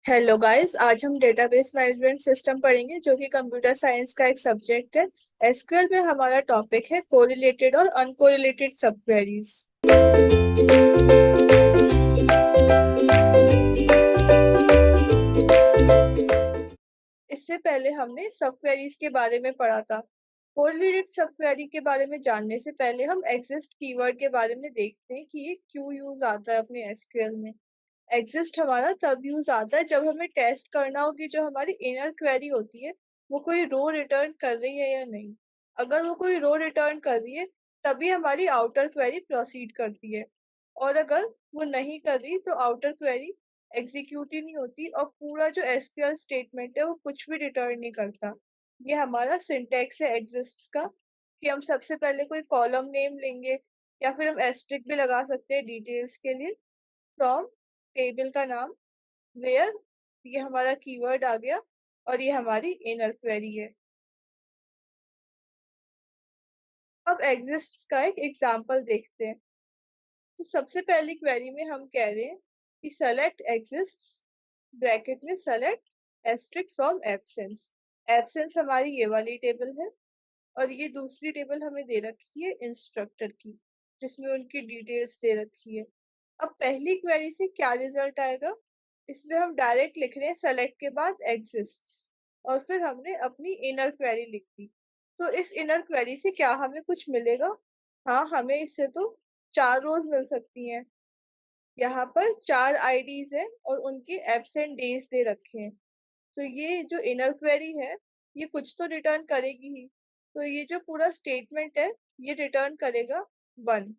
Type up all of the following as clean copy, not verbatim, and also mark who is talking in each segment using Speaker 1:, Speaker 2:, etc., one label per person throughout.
Speaker 1: Hello guys, आज हम database management system पढ़ेंगे जो कि कंप्यूटर साइंस का एक सब्जेक्ट है। एसक्यूएल में हमारा टॉपिक है कोरिलेटेड और अनकोरिलेटेड सब क्वेरीज। इससे पहले हमने सब क्वेरीज के बारे में पढ़ा था। कोरिलेटेड सब क्वेरी के बारे में जानने से पहले हम एग्जिस्ट कीवर्ड के बारे में देखते हैं कि ये क्यों यूज आता है अपने एसक्यूएल में। एग्जिस्ट हमारा तब यूज आता है जब हमें टेस्ट करना हो कि जो हमारी इनर क्वेरी होती है वो कोई रो रिटर्न कर रही है या नहीं। अगर वो कोई रो रिटर्न कर रही है तभी हमारी आउटर क्वेरी प्रोसीड करती है, और अगर वो नहीं कर रही तो आउटर क्वेरी एग्जीक्यूट ही नहीं होती और पूरा जो एसक्यूएल स्टेटमेंट है वो कुछ भी रिटर्न नहीं करता। ये हमारा सिंटैक्स है एग्जिस्ट का, कि हम सबसे पहले कोई कॉलम नेम लेंगे या फिर हम एस्ट्रिक भी लगा सकते हैं डिटेल्स के लिए। फ्रॉम टेबल का नाम, वेयर ये हमारा कीवर्ड आ गया और ये हमारी इनर क्वेरी है। अब एग्जिस्ट्स का एक एग्जांपल देखते हैं। तो सबसे पहली क्वेरी में हम कह रहे हैं कि सेलेक्ट एग्जिस्ट्स ब्रैकेट में select asterisk from absence. Absence हमारी ये वाली टेबल है और ये दूसरी टेबल हमें दे रखी है इंस्ट्रक्टर की, जिसमें उनकी डिटेल्स दे रखी है। अब पहली क्वेरी से क्या रिजल्ट आएगा, इसमें हम डायरेक्ट लिख रहे हैं सेलेक्ट के बाद एग्जिस्ट्स और फिर हमने अपनी इनर क्वेरी लिख दी। तो इस इनर क्वेरी से क्या हमें कुछ मिलेगा? हाँ, हमें इससे तो 4 रोज मिल सकती हैं। यहाँ पर 4 आईडीज हैं और उनके एब्सेंट डेज दे रखे हैं। तो ये जो इनर क्वेरी है ये कुछ तो रिटर्न करेगी ही। तो ये जो पूरा स्टेटमेंट है ये रिटर्न करेगा 1।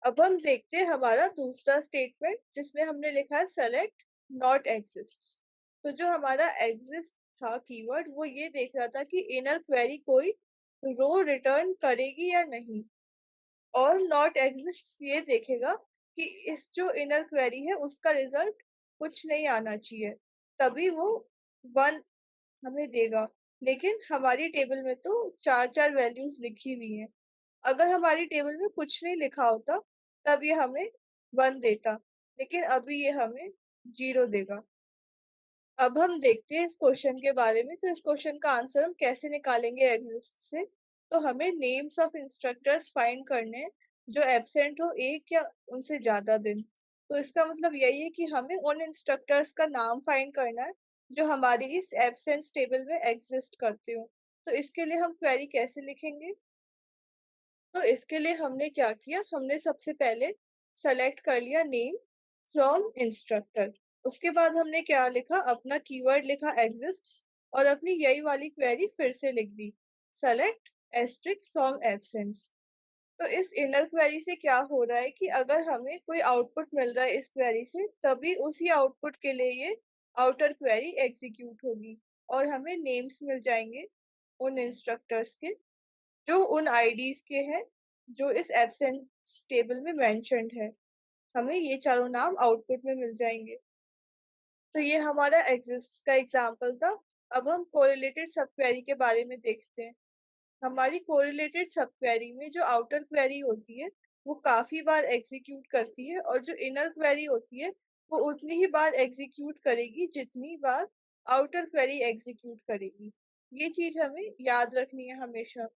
Speaker 1: अब हम देखते हैं हमारा दूसरा स्टेटमेंट जिसमें हमने लिखा है सेलेक्ट नॉट एग्जिस्ट। तो जो हमारा एग्जिस्ट था कीवर्ड वो ये देख रहा था कि इनर क्वेरी कोई रो रिटर्न करेगी या नहीं, और नॉट एग्जिस्ट ये देखेगा कि इस जो इनर क्वेरी है उसका रिजल्ट कुछ नहीं आना चाहिए, तभी वो 1 हमें देगा। लेकिन हमारी टेबल में तो 4 4 वैल्यूज लिखी हुई हैं। अगर हमारी टेबल में कुछ नहीं लिखा होता तब ये हमें 1 देता, लेकिन अभी ये हमें 0 देगा। अब हम देखते हैं इस क्वेश्चन के बारे में। तो इस क्वेश्चन का आंसर हम कैसे निकालेंगे एग्जिस्ट से। तो हमें नेम्स ऑफ इंस्ट्रक्टर्स फाइंड करने हैं जो एब्सेंट हो 1 या उनसे ज्यादा दिन। तो इसका मतलब यही है कि हमें उन इंस्ट्रक्टर्स का नाम फाइंड करना है जो हमारी इस एब्सेंस टेबल में एग्जिस्ट करते हो। तो इसके लिए हम क्वेरी कैसे लिखेंगे? तो इसके लिए हमने क्या किया, हमने सबसे पहले सेलेक्ट कर लिया नेम फ्रॉम इंस्ट्रक्टर। उसके बाद हमने क्या लिखा, अपना कीवर्ड लिखा एग्जिस्ट्स और अपनी यही वाली क्वेरी फिर से लिख दी, सेलेक्ट एस्ट्रिक फ्रॉम एब्सेंस। तो इस इनर क्वेरी से क्या हो रहा है कि अगर हमें कोई आउटपुट मिल रहा है इस क्वेरी से तभी उसी आउटपुट के लिए ये आउटर क्वेरी एग्जीक्यूट होगी और हमें नेम्स मिल जाएंगे उन इंस्ट्रक्टर्स के जो उन आईडीज के हैं जो इस एब्सेंस टेबल में मेंशन्ड है। हमें ये चारों नाम आउटपुट में मिल जाएंगे। तो ये हमारा एग्जिस्ट का एग्जांपल था। अब हम कोरिलेटेड सब क्वेरी के बारे में देखते हैं। हमारी कोरिलेटेड सब क्वेरी में जो आउटर क्वेरी होती है वो काफी बार एग्जीक्यूट करती है और जो इनर क्वेरी होती है वो उतनी ही बार एग्जीक्यूट करेगी जितनी बार आउटर क्वेरी एग्जीक्यूट करेगी। ये चीज हमें याद रखनी है हमेशा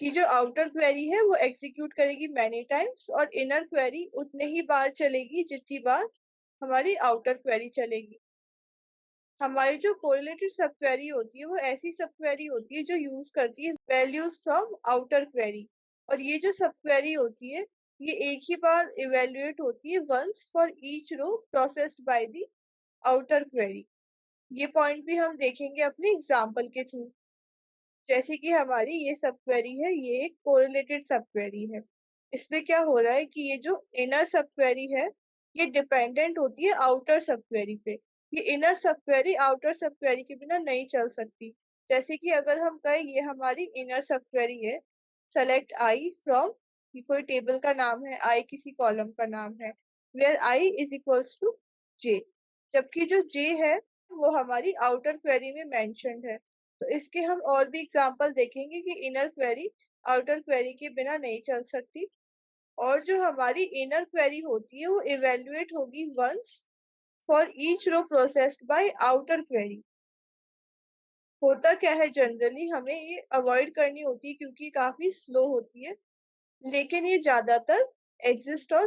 Speaker 1: कि जो आउटर क्वेरी है वो एग्जीक्यूट करेगी मैनी टाइम्स और इनर क्वेरी उतने ही बार चलेगी जितनी बार हमारी आउटर क्वेरी चलेगी। हमारी जो कोरिलेटेड सब क्वेरी होती है वो ऐसी सब क्वेरी होती है जो यूज करती है वैल्यूज फ्रॉम आउटर क्वेरी, और ये जो सब क्वेरी होती है ये एक ही बार इवेल्युएट होती है once for each row processed by the outer query. ये पॉइंट भी हम देखेंगे अपने एग्जाम्पल के थ्रू। जैसे कि हमारी ये सब क्वेरी है, ये एक कोरिलेटेड सब क्वेरी है। इसमें क्या हो रहा है कि ये जो इनर सब क्वेरी है ये डिपेंडेंट होती है आउटर सब क्वेरी पे। ये इनर सब क्वेरी आउटर सब क्वेरी के बिना नहीं चल सकती। जैसे कि अगर हम कहें ये हमारी इनर सब क्वेरी है, सेलेक्ट आई फ्रॉम, ये कोई टेबल का नाम है, आई किसी कॉलम का नाम है, where I is equals to J, जबकि जो जे है वो हमारी आउटर क्वेरी में मेंशन्ड है। तो इसके हम और भी एग्जांपल देखेंगे कि इनर क्वेरी आउटर क्वेरी के बिना नहीं चल सकती। और जो हमारी इनर क्वेरी होती है वो इवेल्युएट होगी once for each row processed by outer query. होता क्या है, जनरली हमें ये अवॉइड करनी होती है क्योंकि काफी स्लो होती है, लेकिन ये ज्यादातर एग्जिस्ट और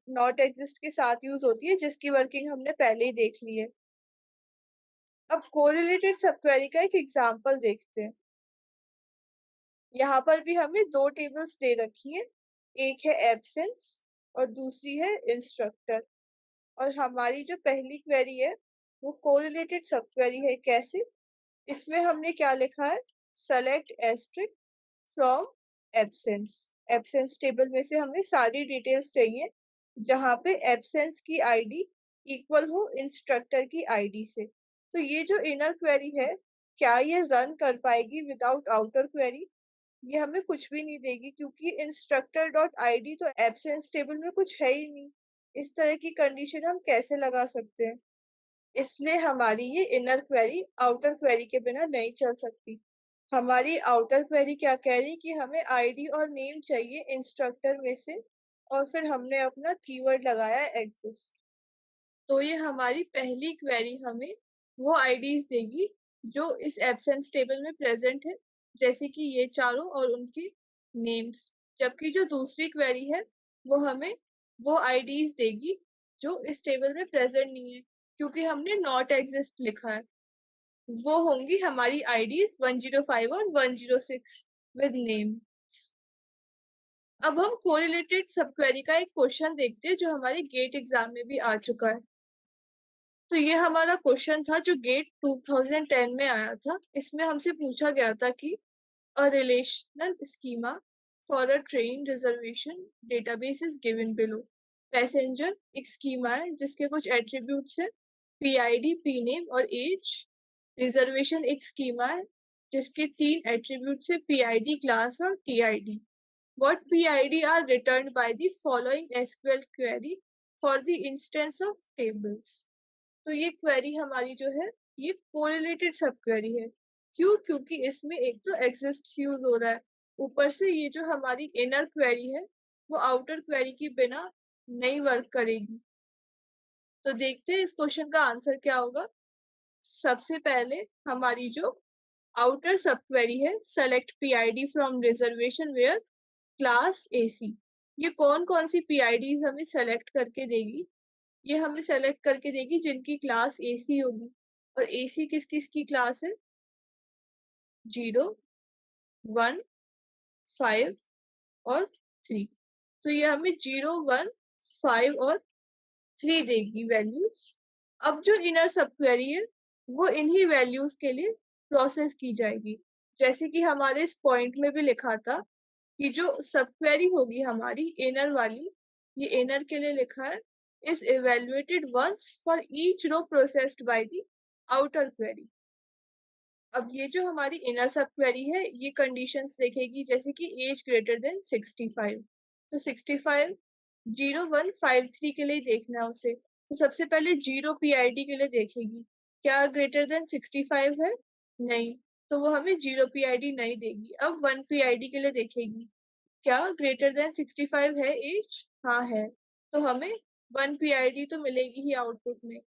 Speaker 1: नॉट एग्जिस्ट के साथ यूज होती है, जिसकी वर्किंग हमने पहले ही देख ली है। अब कोरिलेटेड सब क्वेरी का एक एग्जांपल देखते हैं। यहाँ पर भी हमें दो टेबल्स दे रखी है, एक है एब्सेंस और दूसरी है इंस्ट्रक्टर। और हमारी जो पहली क्वेरी है वो कोरिलेटेड सब क्वेरी है। कैसे? इसमें हमने क्या लिखा है, select asterisk from absence. Absence table में से हमें सारी डिटेल्स चाहिए जहाँ पे एब्सेंस की आईडी इक्वल हो इंस्ट्रक्टर की आईडी से। तो ये जो इनर क्वेरी है, क्या ये रन कर पाएगी विदाउट आउटर क्वेरी? ये हमें कुछ भी नहीं देगी क्योंकि इंस्ट्रक्टर डॉट आईडी तो एब्सेंस टेबल में कुछ है ही नहीं। इस तरह की कंडीशन हम कैसे लगा सकते हैं? इसलिए हमारी ये इनर क्वेरी आउटर क्वेरी के बिना नहीं चल सकती। हमारी आउटर क्वेरी क्या कह रही कि हमें आईडी और नेम चाहिए इंस्ट्रक्टर में से, और फिर हमने अपना कीवर्ड लगाया एग्जिस्ट। तो ये हमारी पहली क्वेरी हमें वो आईडीज देगी जो इस एब्सेंस टेबल में प्रेजेंट है, जैसे कि ये चारों और उनके नेम्स। जबकि जो दूसरी क्वेरी है वो हमें वो आईडीज देगी जो इस टेबल में प्रेजेंट नहीं है, क्योंकि हमने नॉट एग्जिस्ट लिखा है। वो होंगी हमारी आईडीज 105 और 106 विद नेम। अब हम कोरिलेटेड सब क्वेरी का एक क्वेश्चन देखते हैं जो हमारे गेट एग्जाम में भी आ चुका है। तो ये हमारा क्वेश्चन था जो गेट 2010 में आया था। इसमें हमसे पूछा गया था कि a relational schema for a train reservation database is given below. Passenger एक स्कीमा है जिसके कुछ एट्रीब्यूट्स है, पीआईडी, पी नेम और एज। रिजर्वेशन एक स्कीमा है जिसके तीन एट्रीब्यूट्स है, पीआईडी, क्लास और TID. What PID are returned by the following SQL query for the instance of tables? तो ये क्वेरी हमारी जो है ये कोरिलेटेड सब क्वेरी है। क्यों? क्योंकि इसमें एक तो एग्जिस्ट यूज हो रहा है, ऊपर से ये जो हमारी इनर क्वेरी है वो आउटर क्वेरी के बिना नहीं वर्क करेगी। तो देखते हैं इस क्वेश्चन का आंसर क्या होगा। सबसे पहले हमारी जो आउटर सब क्वेरी है, select PID from reservation where class AC. ये कौन कौन सी पीआईडीज हमें सेलेक्ट करके देगी? ये हमें सेलेक्ट करके देगी जिनकी क्लास एसी होगी। और एसी किस किस की क्लास है? 0, 1, 5 और 3। तो ये हमें 0, 1, 5 और 3 देगी वैल्यूज। अब जो इनर सब क्वेरी है वो इन्हीं वैल्यूज के लिए प्रोसेस की जाएगी। जैसे कि हमारे इस पॉइंट में भी लिखा था कि जो सब क्वेरी होगी हमारी इनर वाली, ये इनर के लिए लिखा है is evaluated once for each row processed by the outer query। अब ये जो हमारी इनर सब क्वेरी है ये कंडीशंस देखेगी, जैसे कि एज ग्रेटर देन 65। तो 65 0, 1, 5, 3 के लिए देखना है उसे। तो सबसे पहले 0 पीआईडी के लिए देखेगी, क्या ग्रेटर देन 65 है? नहीं, तो वो हमें 0 पीआईडी नहीं देगी। अब 1 पीआईडी के लिए देखेगी, क्या ग्रेटर देन 65 है एज? हाँ है, तो हमें 1 पीआईडी तो मिलेगी ही आउटपुट में।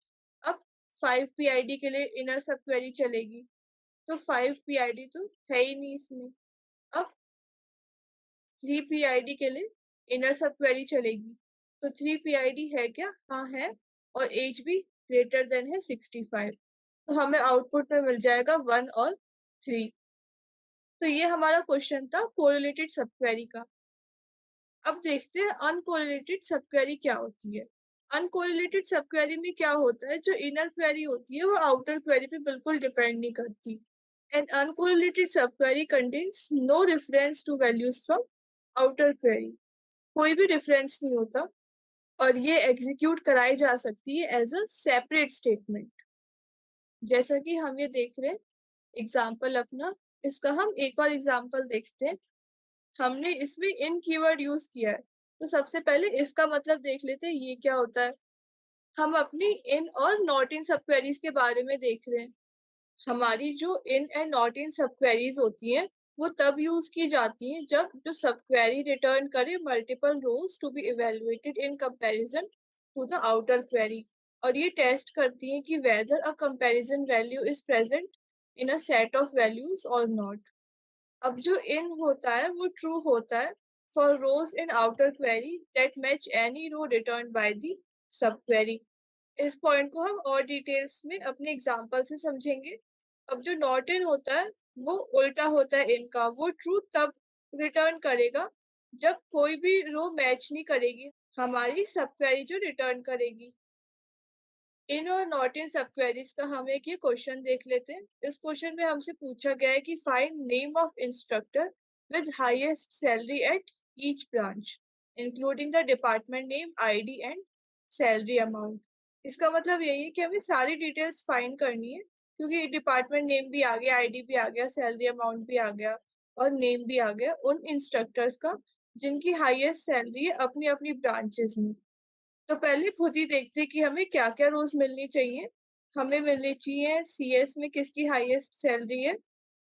Speaker 1: अब 5 पीआईडी के लिए इनर सब क्वेरी चलेगी, तो 5 पीआईडी तो है ही नहीं इसमें। अब 3 पीआईडी के लिए इनर सब क्वेरी चलेगी, तो 3 पीआईडी है क्या? हाँ है, और एज भी ग्रेटर देन है 65। तो हमें आउटपुट में मिल जाएगा 1 और 3। तो ये हमारा क्वेश्चन था कोरिलेटेड सब क्वेरी का। अब देखते हैं अनकोरिलेटेड सब क्वेरी क्या होती है। अनकोरिलेटेड सब क्वेरी में क्या होता है, जो इनर क्वेरी होती है वो आउटर क्वेरी पे बिल्कुल डिपेंड नहीं करती। An uncorrelated sub query contains no reference to values from outer query. कोई भी रेफरेंस नहीं होता और ये एग्जीक्यूट कराई जा सकती है एज अ सेपरेट स्टेटमेंट। जैसा कि हम ये देख रहे हैं एग्जाम्पल अपना, इसका हम एक और एग्जाम्पल देखते हैं। हमने इसमें इन कीवर्ड यूज किया है, तो सबसे पहले इसका मतलब देख लेते हैं ये क्या होता है। हम अपनी इन और नॉट इन सब क्वेरीज के बारे में देख रहे हैं। हमारी जो इन एंड नॉट इन सब क्वेरीज होती हैं वो तब यूज की जाती हैं जब जो सब क्वेरी रिटर्न करे multiple rows to be evaluated in comparison to the outer query. और ये टेस्ट करती हैं कि whether a comparison value is present in a set of values और नॉट। अब जो इन होता है वो ट्रू होता है for rows in outer query that match any row return by the sub query. इस पॉइंट को हम और डिटेल्स में अपने एग्जांपल से समझेंगे। अब जो नॉट इन होता है वो उल्टा होता है इनका, वो ट्रू तब रिटर्न करेगा जब कोई भी रो मैच नहीं करेगी हमारी सब क्वेरी जो रिटर्न करेगी। इन और नॉट इन सब क्वेरीज का हम एक ये क्वेश्चन देख लेते हैं। इस क्वेश्चन में हमसे पूछा गया है कि find name of instructor with highest salary at each branch including the department name, ID and salary amount. इसका मतलब यही है कि हमें सारी डिटेल्स फाइंड करनी है, क्योंकि डिपार्टमेंट नेम भी आ गया, आईडी भी आ गया, सैलरी अमाउंट भी आ गया और नेम भी आ गया उन इंस्ट्रक्टर्स का जिनकी हाईएस्ट सैलरी है अपनी अपनी ब्रांचेस में। तो पहले खुद ही देखते कि हमें क्या क्या रोज मिलनी चाहिए। हमें मिलनी चाहिए सीएस में किसकी हाईएस्ट सैलरी है,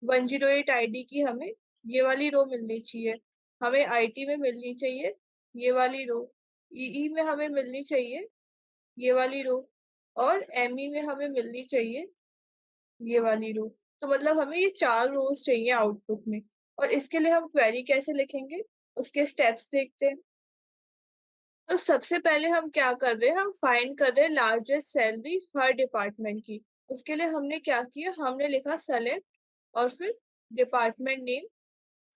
Speaker 1: 108 आईडी की हमें ये वाली रो मिलनी चाहिए। हमें आईटी में मिलनी चाहिए ये वाली रो, ईई में हमें मिलनी चाहिए ये वाली रो और एमई में हमें मिलनी चाहिए ये वाली रो। तो मतलब हमें ये 4 रोज चाहिए आउटपुट में। और इसके लिए हम क्वेरी कैसे लिखेंगे उसके स्टेप्स देखते हैं। तो सबसे पहले हम क्या कर रहे हैं, हम फाइंड कर रहे हैं लार्जेस्ट सैलरी हर डिपार्टमेंट की। उसके लिए हमने क्या किया, हमने लिखा सेलेक्ट और फिर डिपार्टमेंट नेम,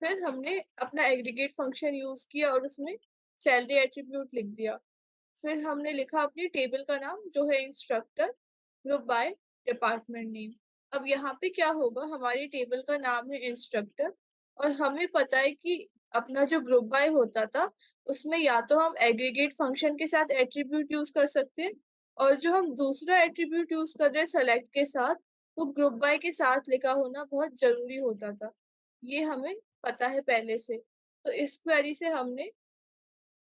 Speaker 1: फिर हमने अपना एग्रीगेट फंक्शन यूज किया और उसमें सैलरी एट्रीब्यूट लिख दिया। फिर हमने लिखा अपनी टेबल का नाम जो है instructor group by department name. अब यहाँ पे क्या होगा, हमारी टेबल का नाम है इंस्ट्रक्टर और हमें पता है कि अपना जो ग्रुप बाय होता था उसमें या तो हम एग्रीगेट फंक्शन के साथ एट्रीब्यूट यूज कर सकते हैं और जो हम दूसरा एट्रीब्यूट यूज कर रहे हैं सेलेक्ट के साथ वो ग्रुप बाय के साथ लिखा होना बहुत जरूरी होता था। ये हमें पता है पहले से। तो इस क्वेरी से हमने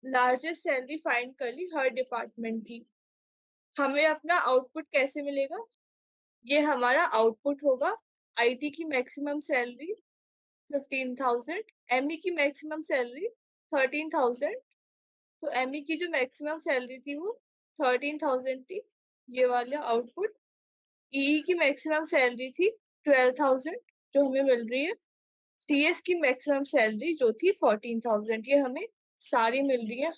Speaker 1: लार्जेस्ट सैलरी फाइंड कर ली हर डिपार्टमेंट की। हमें अपना आउटपुट कैसे मिलेगा, ये हमारा आउटपुट होगा आईटी की मैक्सिमम सैलरी 15,000, एमई की मैक्सिमम सैलरी 13,000। तो एमई की जो मैक्सिमम सैलरी थी वो 13,000 थी, ये वाला आउटपुट। ईई की मैक्सिमम सैलरी थी 12,000 जो हमें मिल रही है। सीएस की मैक्सिमम सैलरी जो थी 14,000, ये हमें सारी मिल रही है।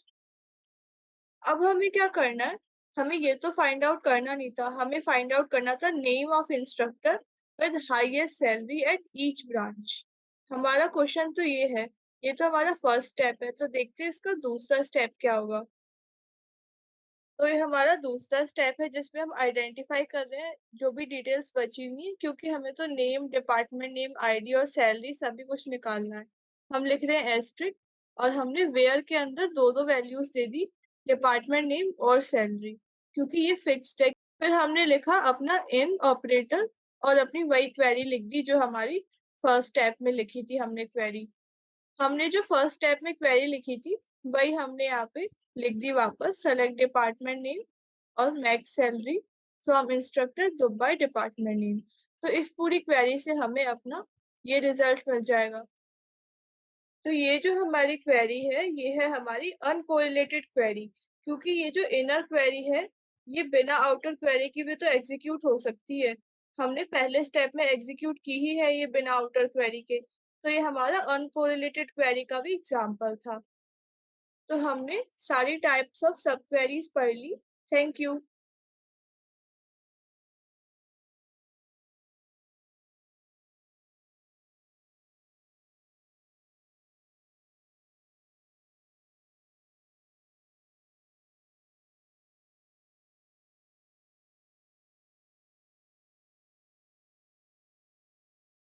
Speaker 1: अब हमें क्या करना है, हमें ये तो फाइंड आउट करना नहीं था, हमें फाइंड आउट करना था name of instructor with highest salary at each branch. हमारा क्वेश्चन तो ये है, ये तो हमारा फर्स्ट स्टेप है। तो देखते हैं इसका दूसरा स्टेप क्या होगा। तो ये हमारा दूसरा स्टेप है जिसमें हम आइडेंटिफाई कर रहे हैं जो भी डिटेल्स बची हुई है, क्योंकि हमें तो नेम, डिपार्टमेंट नेम, आईडी और सैलरी सभी कुछ निकालना है। हम लिख रहे हैं एस्ट्रिक और हमने वेयर के अंदर दो दो वैल्यूज दे दी, डिपार्टमेंट नेम और सैलरी, क्योंकि ये फिक्स्ड है। फिर हमने लिखा अपना इन ऑपरेटर और अपनी वही क्वेरी लिख दी जो हमारी फर्स्ट स्टेप में लिखी थी हमने क्वेरी। हमने जो फर्स्ट स्टेप में क्वेरी लिखी थी वही हमने यहाँ पे लिख दी वापस, सेलेक्ट डिपार्टमेंट नेम और max salary from instructor group by department name. तो इस पूरी क्वेरी से हमें अपना ये रिजल्ट मिल जाएगा। तो ये जो हमारी क्वेरी है ये है हमारी अनकोरिलेटेड क्वेरी, क्योंकि ये जो इनर क्वेरी है ये बिना आउटर क्वेरी के भी तो एग्जीक्यूट हो सकती है। हमने पहले स्टेप में एग्जीक्यूट की ही है ये बिना आउटर क्वेरी के। तो ये हमारा अनकोरिलेटेड क्वेरी का भी एग्जाम्पल था। तो हमने सारी टाइप्स ऑफ सब क्वेरीज पढ़ ली। Thank you.